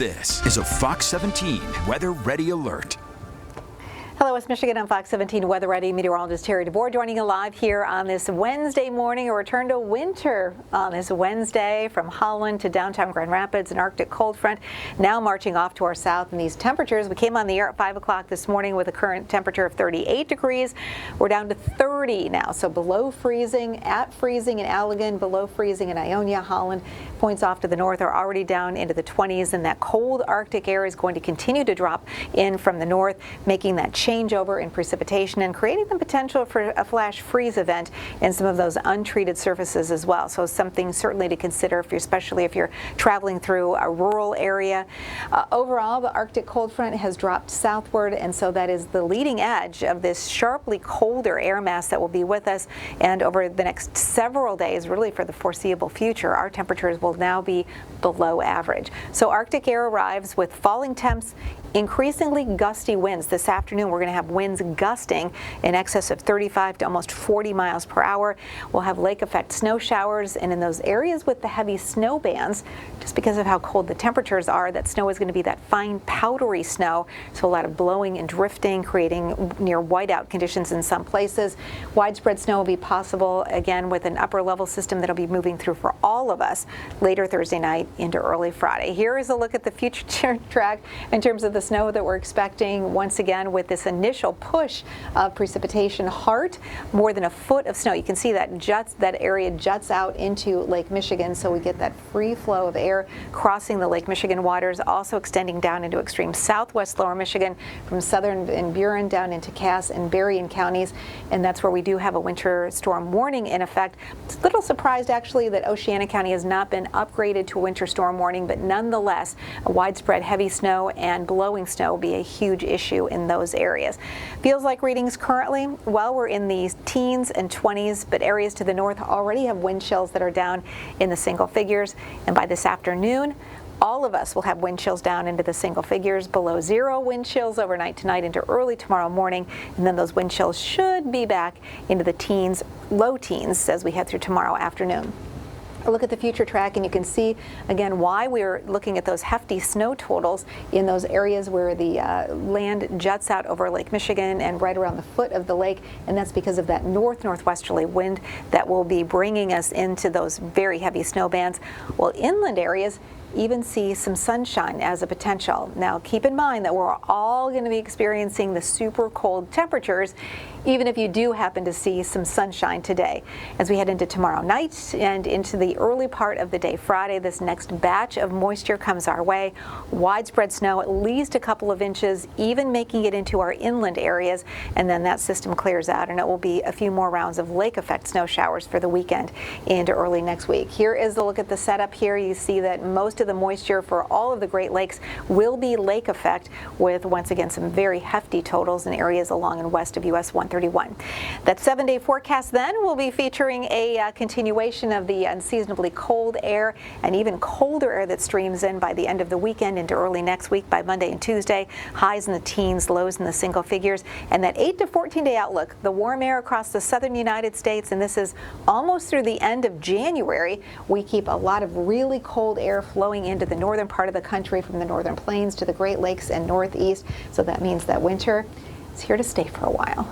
This is a Fox 17 Weather Ready Alert. Hello, West Michigan. I'm Fox 17 Weather Ready meteorologist Terry DeVore joining you live here on this Wednesday morning. A return to winter on this Wednesday from Holland to downtown Grand Rapids. An Arctic cold front now marching off to our south. And these temperatures, we came on the air at 5 o'clock this morning with a current temperature of 38 degrees. We're down to 30 now, so below freezing, at freezing in Allegan, below freezing in Ionia, Holland. Points off to the north are already down into the 20s, and that cold Arctic air is going to continue to drop in from the north, making that changeover in precipitation and creating the potential for a flash freeze event in some of those untreated surfaces as well. So something certainly to consider, especially if you're traveling through a rural area. Overall, the Arctic cold front has dropped southward, and so that is the leading edge of this sharply colder air mass that will be with us. And over the next several days, really for the foreseeable future, our temperatures will now be below average. So Arctic air arrives with falling temps, increasingly gusty winds. This afternoon we're going to have winds gusting in excess of 35 to almost 40 miles per hour. We'll have lake effect snow showers, and in those areas with the heavy snow bands, just because of how cold the temperatures are, that snow is going to be that fine powdery snow, so a lot of blowing and drifting, creating near whiteout conditions in some places. Widespread snow will be possible again with an upper level system that'll be moving through for all of us later Thursday night into early Friday. Here is a look at the future track in terms of the snow that we're expecting once again with this initial push of precipitation. Hart, more than a foot of snow. You can see that area juts out into Lake Michigan, so we get that free flow of air crossing the Lake Michigan waters, also extending down into extreme southwest lower Michigan from southern Van Buren down into Cass and Berrien counties, and that's where we do have a winter storm warning in effect. It's a little surprised actually that Oceana County has not been upgraded to a winter storm warning, but nonetheless a widespread heavy snow and blowing snow will be a huge issue in those areas. Feels like readings currently, well, we're in the teens and 20s, but areas to the north already have wind chills that are down in the single figures, and by this afternoon all of us will have wind chills down into the single figures, below zero wind chills overnight tonight into early tomorrow morning, and then those wind chills should be back into the teens, low teens as we head through tomorrow afternoon. A look at the future track, and you can see again why we're looking at those hefty snow totals in those areas where the land juts out over Lake Michigan and right around the foot of the lake, and that's because of that northwesterly wind that will be bringing us into those very heavy snow bands. Well, inland areas even see some sunshine as a potential. Now keep in mind that we're all going to be experiencing the super cold temperatures, even if you do happen to see some sunshine today. As we head into tomorrow night and into the early part of the day Friday, this next batch of moisture comes our way. Widespread snow, at least a couple of inches, even making it into our inland areas, and then that system clears out, and it will be a few more rounds of lake effect snow showers for the weekend into early next week. Here is the look at the setup here. You see that most of the moisture for all of the Great Lakes will be lake effect, with once again some very hefty totals in areas along and west of US 131. That 7-day forecast then will be featuring a continuation of the unseasonably cold air and even colder air that streams in by the end of the weekend into early next week by Monday and Tuesday. Highs in the teens, lows in the single figures, and that 8 to 14-day outlook, the warm air across the southern United States, and this is almost through the end of January. We keep a lot of really cold air flowing into the northern part of the country from the northern plains to the Great Lakes and northeast, so that means that winter is here to stay for a while.